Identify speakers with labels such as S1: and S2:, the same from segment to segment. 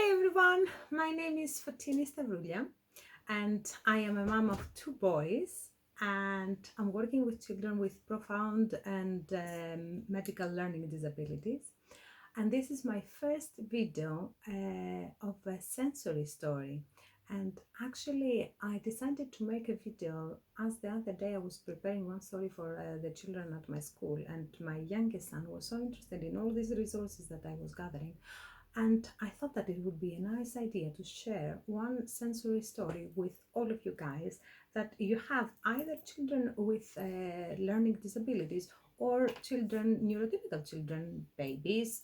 S1: Hi everyone, my name is Fotini Stavrulia and I am a mom of two boys, and I'm working with children with profound and medical learning disabilities. And this is my first video of a sensory story. And actually I decided to make a video as the other day I was preparing one story for the children at my school, and my youngest son was so interested in all these resources that I was gathering. And I thought that it would be a nice idea to share one sensory story with all of you guys, that you have either children with learning disabilities or children, neurotypical children, babies.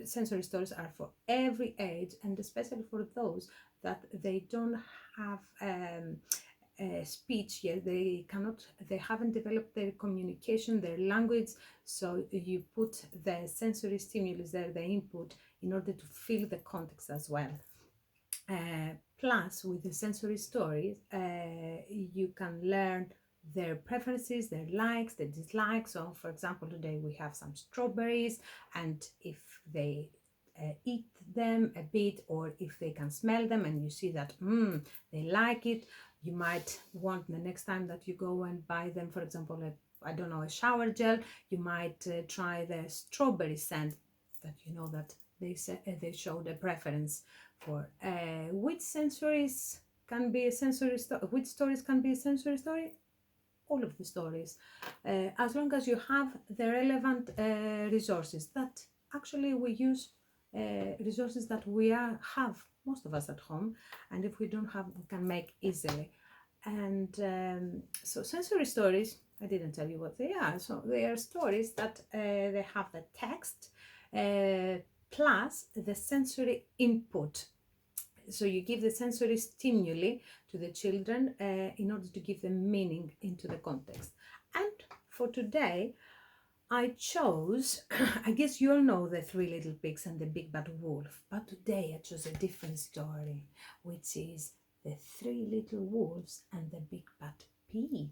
S1: Sensory stories are for every age, and especially for those that they don't have speech yet, they haven't developed their communication, their language. So you put the sensory stimulus there, the input, in order to feel the context as well. Plus, with the sensory stories, you can learn their preferences, their likes, their dislikes. So for example, today we have some strawberries, and if they eat them a bit, or if they can smell them and you see that they like it, you might want the next time that you go and buy them, for example, I don't know, a shower gel, you might try the strawberry scent, that you know that they showed a preference for. Which sensories can be a sensory story? Which stories can be a sensory story? All of the stories, as long as you have the relevant resources. That actually we use resources that we have, most of us, at home, and if we don't have, we can make easily. And so sensory stories, I didn't tell you what they are. So they are stories that they have the text plus the sensory input. So you give the sensory stimuli to the children in order to give them meaning into the context. And for today, I chose, I guess you all know the Three Little Pigs and the Big Bad Wolf, but today I chose a different story, which is the Three Little Wolves and the Big Bad Pig.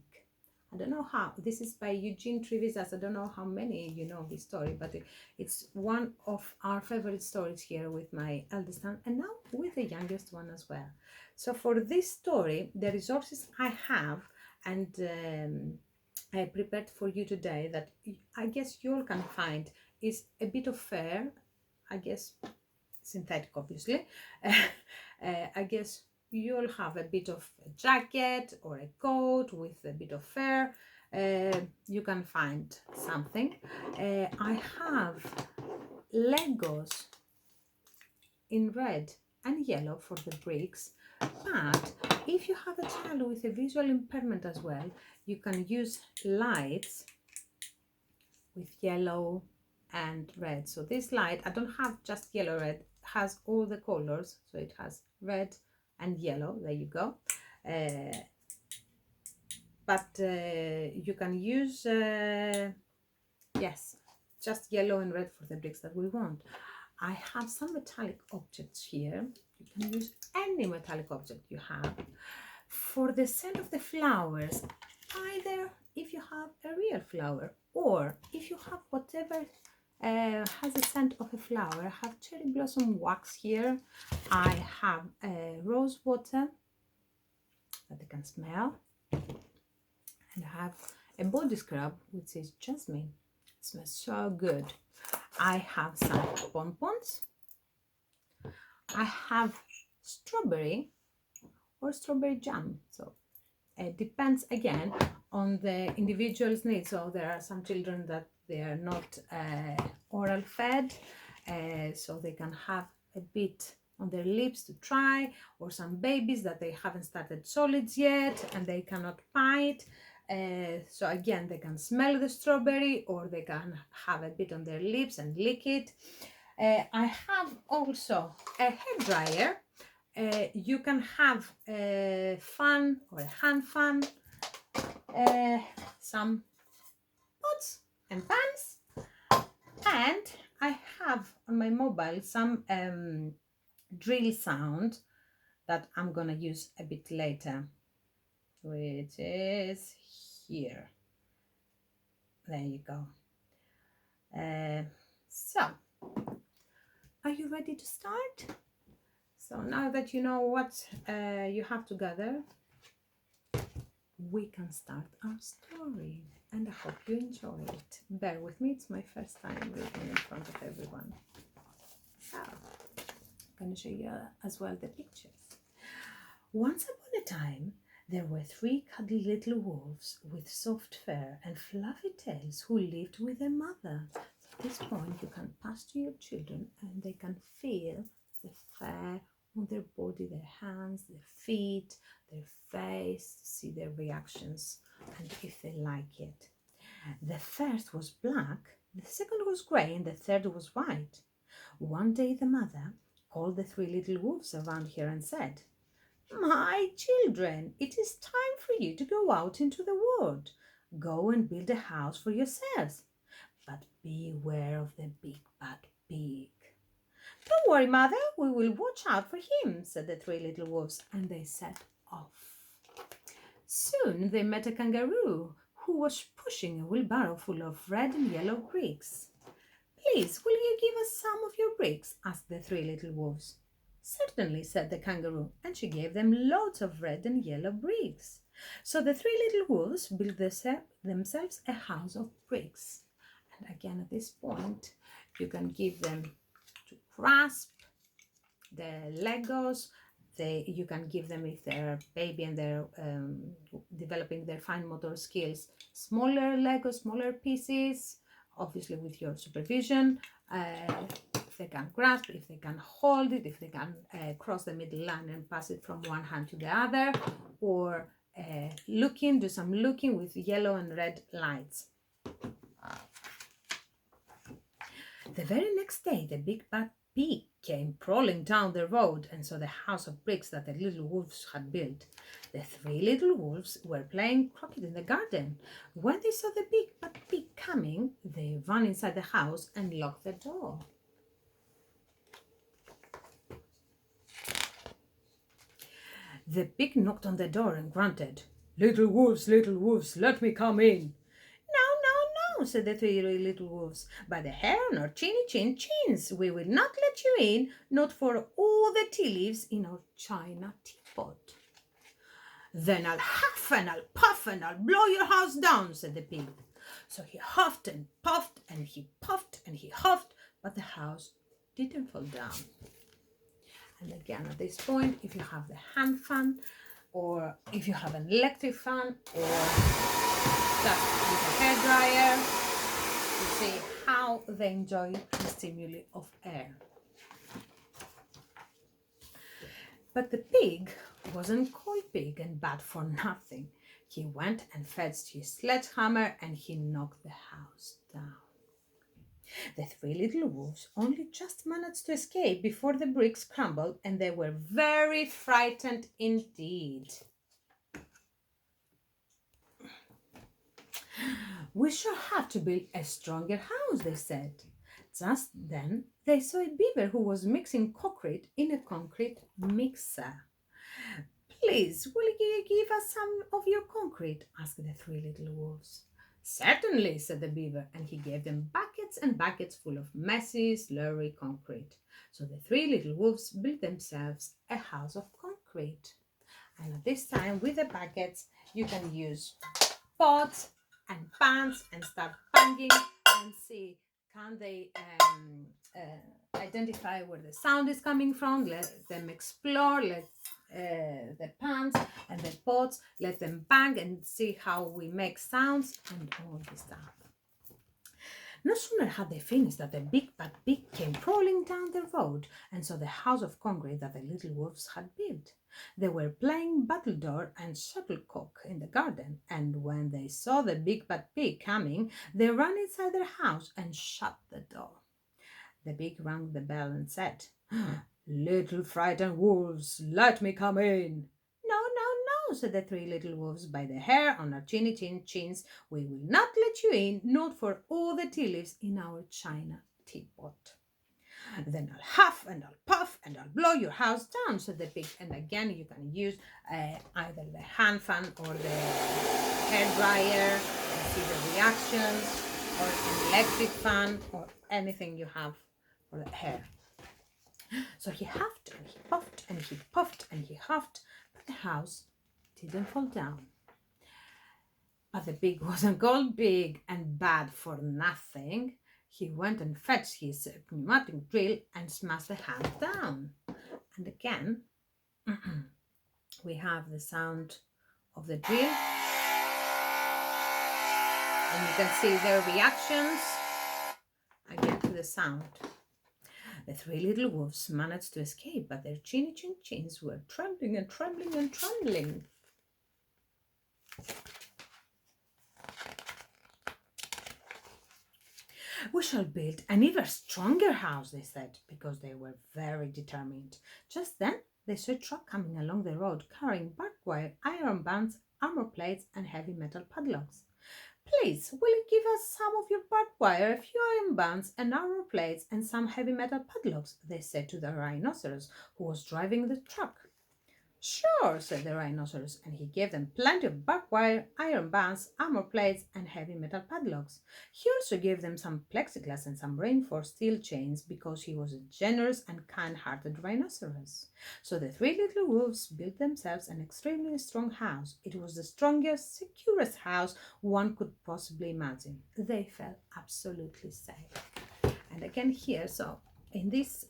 S1: I don't know how, this is by Eugene Trivizas. I don't know how many you know this story, but it's one of our favorite stories here with my eldest son, and now with the youngest one as well. So for this story, the resources I have and I prepared for you today, that I guess you all can find, is a bit of fur, I guess synthetic obviously. I guess you all have a bit of a jacket or a coat with a bit of fur. You can find something. I have Legos in red and yellow for the bricks, but if you have a child with a visual impairment as well, you can use lights with yellow and red. So this light, I don't have just yellow red, has all the colors, so it has red and yellow. There you go. But you can use yes, just yellow and red for the bricks that we want. I have some metallic objects here. You can use any metallic object you have. For the scent of the flowers, either if you have a real flower, or if you have whatever has a scent of a flower. I have cherry blossom wax here. I have rose water that I can smell, and I have a body scrub which is jasmine. It smells so good. I have some bonbons. I have strawberry or strawberry jam. So it depends again on the individual's needs. So there are some children that they are not oral fed, so they can have a bit on their lips to try, or some babies that they haven't started solids yet and they cannot bite. So again, they can smell the strawberry, or they can have a bit on their lips and lick it. I have also a hairdryer. You can have a fan or a hand fan, some pots and pans, and I have on my mobile some drill sound that I'm gonna use a bit later, which is here. There you go. So, are you ready to start? So now that you know what you have to gather, we can start our story. And I hope you enjoy it. Bear with me, it's my first time reading in front of everyone. So, I'm going to show you as well the pictures. Once upon a time, there were 3 cuddly little wolves with soft fur and fluffy tails who lived with their mother. At this point, you can pass to your children and they can feel the fur on their body, their hands, their feet, their face, see their reactions and if they like it. The first was black, the second was grey, and the third was white. One day the mother called the 3 little wolves around here and said, "My children, it is time for you to go out into the world. Go and build a house for yourselves. But beware of the big bad pig." "Don't worry, mother, we will watch out for him," said the 3 little wolves, and they set off. Soon they met a kangaroo who was pushing a wheelbarrow full of red and yellow bricks. "Please, will you give us some of your bricks?" asked the 3 little wolves. "Certainly," said the kangaroo, and she gave them loads of red and yellow bricks. So the 3 little wolves built themselves a house of bricks. And again, at this point, you can give them to grasp the Legos. You can give them, if they're baby and they're developing their fine motor skills, smaller Legos, smaller pieces, obviously with your supervision. If they can grasp, if they can hold it, if they can cross the middle line and pass it from one hand to the other, or do some looking with yellow and red lights. The very next day, the big bad pig came crawling down the road and saw the house of bricks that the little wolves had built. The 3 little wolves were playing croquet in the garden. When they saw the big bad pig coming, they ran inside the house and locked the door. The pig knocked on the door and grunted, little wolves, let me come in." No, said the 3 little wolves. "By the hair on our chins, we will not let you in, not for all the tea leaves in our china teapot." "Then I'll huff and I'll puff and I'll blow your house down," said the pig. So he huffed and puffed and he puffed and he huffed, but the house didn't fall down. And again, at this point, if you have the hand fan, or if you have an electric fan, or just with a hairdryer, you see how they enjoy the stimuli of air. But the pig wasn't cold pig and bad for nothing. He went and fetched his sledgehammer and he knocked the house down. The 3 little wolves only just managed to escape before the bricks crumbled, and they were very frightened indeed. "We shall have to build a stronger house," they said. Just then they saw a beaver who was mixing concrete in a concrete mixer. "Please, will you give us some of your concrete?" asked the 3 little wolves. "Certainly," said the beaver, and he gave them buckets and buckets full of messy, slurry concrete. So the 3 little wolves built themselves a house of concrete. And at this time, with the buckets, you can use pots and pans and start banging and see, can they identify where the sound is coming from. Let them explore, let the pans and the pots, let them bang and see how we make sounds and all this stuff. No sooner had they finished that the big bad pig came crawling down the road and saw the house of concrete that the little wolves had built. They were playing battledore and shuttlecock in the garden, and when they saw the big bad pig coming, they ran inside their house and shut the door. The pig rang the bell and said, "Little frightened wolves, let me come in." No, said the 3 little wolves, "by the hair on our chins, we will not let you in, not for all the tea leaves in our china teapot." "Then I'll huff and I'll puff and I'll blow your house down," said the pig. And again, you can use either the hand fan or the hair dryer and see the reactions, or an electric fan, or anything you have for the hair. So he huffed and he puffed and he puffed and he huffed, but the house didn't fall down. But the pig wasn't called big and bad for nothing. He went and fetched his pneumatic drill and smashed the house down. And again, we have the sound of the drill. And you can see their reactions again to the sound. The three little wolves managed to escape, but their chinny chin chins were trembling and trembling and trembling. We shall build an even stronger house, they said, because they were very determined. Just then, they saw a truck coming along the road carrying barbed wire, iron bands, armor plates, and heavy metal padlocks. Please, will you give us some of your barbed wire, a few iron bands and armor plates, and some heavy metal padlocks? They said to the rhinoceros, who was driving the truck. Sure, said the rhinoceros, and he gave them plenty of barbed wire, iron bands, armor plates, and heavy metal padlocks. He also gave them some plexiglass and some reinforced steel chains because he was a generous and kind-hearted rhinoceros. So the three little wolves built themselves an extremely strong house. It was the strongest, securest house one could possibly imagine. They felt absolutely safe. And again here, so in this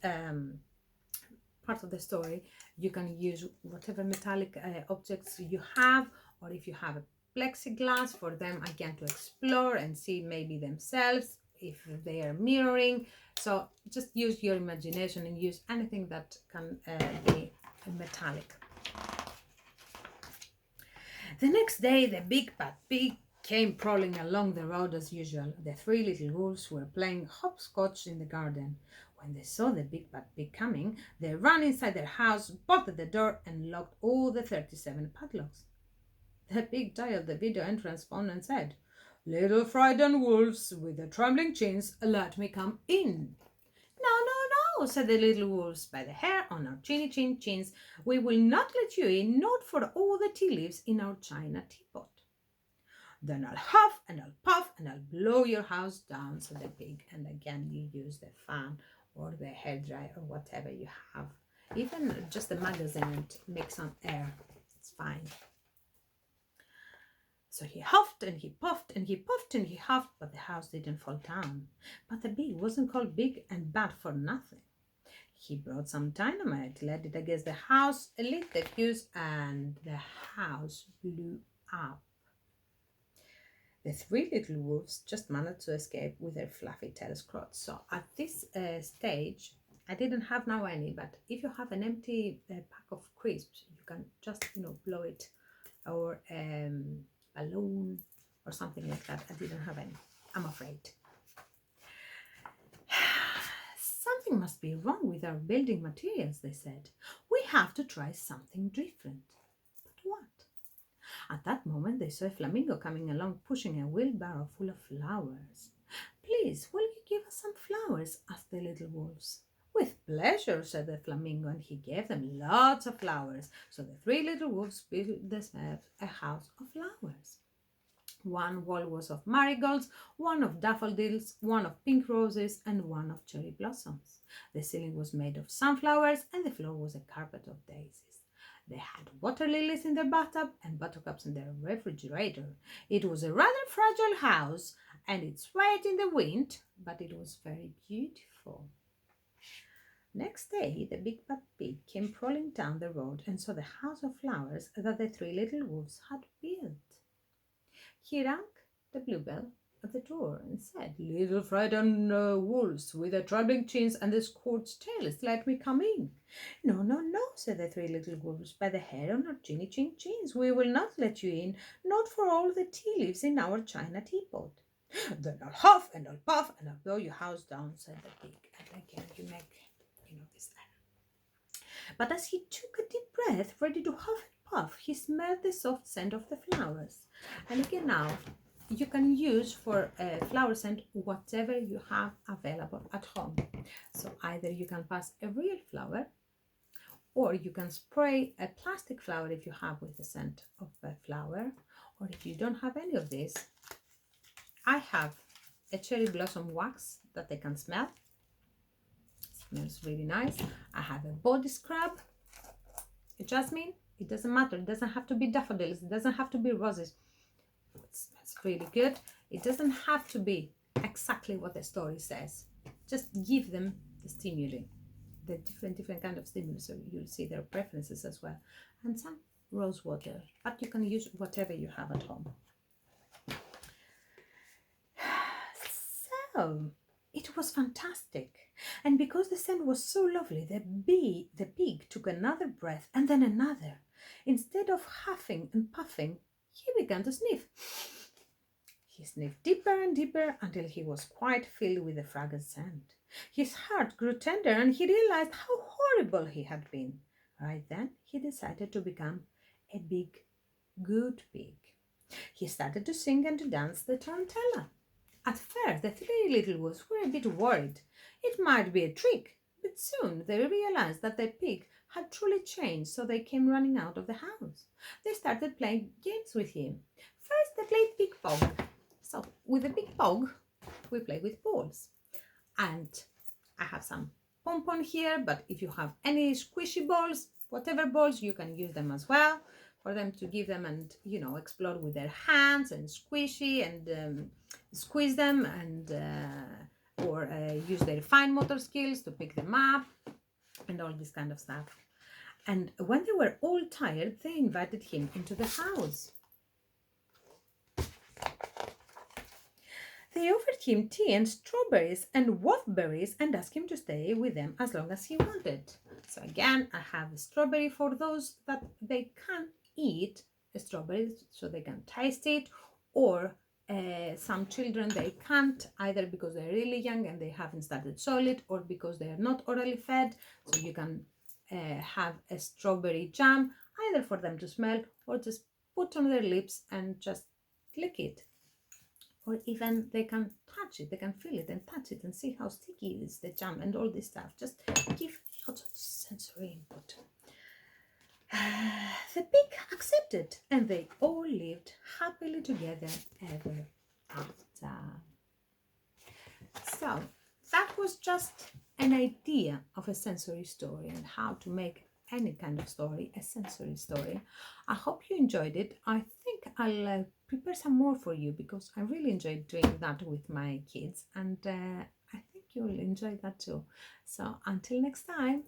S1: part of the story, you can use whatever metallic objects you have, or if you have a plexiglass, for them again to explore and see maybe themselves if they are mirroring. So just use your imagination and use anything that can be metallic. The next day, the big bad pig came prowling along the road as usual. The three little wolves were playing hopscotch in the garden. When they saw the big bad pig coming, they ran inside their house, bolted the door, and locked all the 37 padlocks. The pig dialed the video entrance phone and said, "Little frightened wolves with the trembling chins, let me come in." "No, no, no," said the little wolves, "by the hair on our chinny chin chins, we will not let you in, not for all the tea leaves in our china teapot." "Then I'll huff and I'll puff and I'll blow your house down," said the pig. And again, you use the fan or the hairdryer or whatever you have. Even just a magazine and make some air. It's fine. So he huffed and he puffed and he puffed and he huffed, but the house didn't fall down. But the pig wasn't called big and bad for nothing. He brought some dynamite, laid it against the house, lit the fuse, and the house blew up. The three little wolves just managed to escape with their fluffy tails crossed. So at this stage, I didn't have now any, but if you have an empty pack of crisps, you can just, blow it, or balloon or something like that. I didn't have any, I'm afraid. Something must be wrong with our building materials, they said. We have to try something different. But what? At that moment, they saw a flamingo coming along, pushing a wheelbarrow full of flowers. "Please, will you give us some flowers?" asked the little wolves. "With pleasure," said the flamingo, and he gave them lots of flowers. So the three little wolves built themselves a house of flowers. One wall was of marigolds, one of daffodils, one of pink roses, and one of cherry blossoms. The ceiling was made of sunflowers, and the floor was a carpet of daisies. They had water lilies in their bathtub and buttercups in their refrigerator. It was a rather fragile house, and it swayed in the wind, but it was very beautiful. Next day, the big bad pig came crawling down the road and saw the house of flowers that the three little wolves had built. He rang the bluebell at the door and said, "Little frightened wolves with the trembling chins and the scorched tails, let me come in." "No, no, no," said the three little wolves, "by the hair on our chinny chin chins, we will not let you in, not for all the tea leaves in our china teapot." "Then I'll huff and I'll puff and I'll blow your house down," said the pig. And again, you make, this air. But as he took a deep breath, ready to huff and puff, he smelled the soft scent of the flowers. And again now, you can use for a flower scent whatever you have available at home. So either you can pass a real flower, or you can spray a plastic flower if you have with the scent of a flower, or if you don't have any of this, I have a cherry blossom wax that they can smell. It's Smells really nice. I have a body scrub, a jasmine. It doesn't matter. It doesn't have to be daffodils. It doesn't have to be roses. It smells really good. It doesn't have to be exactly what the story says. Just give them the stimuli, the different kind of stimuli, so you'll see their preferences as well. And some rose water, but you can use whatever you have at home. So it was fantastic. And because the scent was so lovely, the pig took another breath and then another. Instead of huffing and puffing, he began to sniff. He sniffed deeper and deeper until he was quite filled with the fragrant scent. His heart grew tender and he realized how horrible he had been. Right then, he decided to become a big, good pig. He started to sing and to dance the tarantella. At first, the three little ones were a bit worried. It might be a trick, but soon they realized that the pig had truly changed, so they came running out of the house. They started playing games with him. First, they played pig pong. So, with the pig pong, we play with balls. And I have some pom-pom here, but if you have any squishy balls, whatever balls, you can use them as well for them to give them and, explore with their hands and squishy and squeeze them and or use their fine motor skills to pick them up and all this kind of stuff. And when they were all tired, they invited him into the house. They offered him tea and strawberries and wolfberries and asked him to stay with them as long as he wanted. So again, I have a strawberry for those that they can't eat a strawberry, so they can taste it, or some children they can't, either because they're really young and they haven't started solid, or because they are not orally fed. So you can have a strawberry jam, either for them to smell or just put on their lips and just lick it. Or even they can touch it, they can feel it and touch it and see how sticky it is, the jam and all this stuff. Just give lots of sensory input. The pig accepted and they all lived happily together ever after. So that was just an idea of a sensory story and how to make any kind of story a sensory story. I hope you enjoyed it. I think I'll prepare some more for you because I really enjoyed doing that with my kids, and I think you'll enjoy that too. So until next time.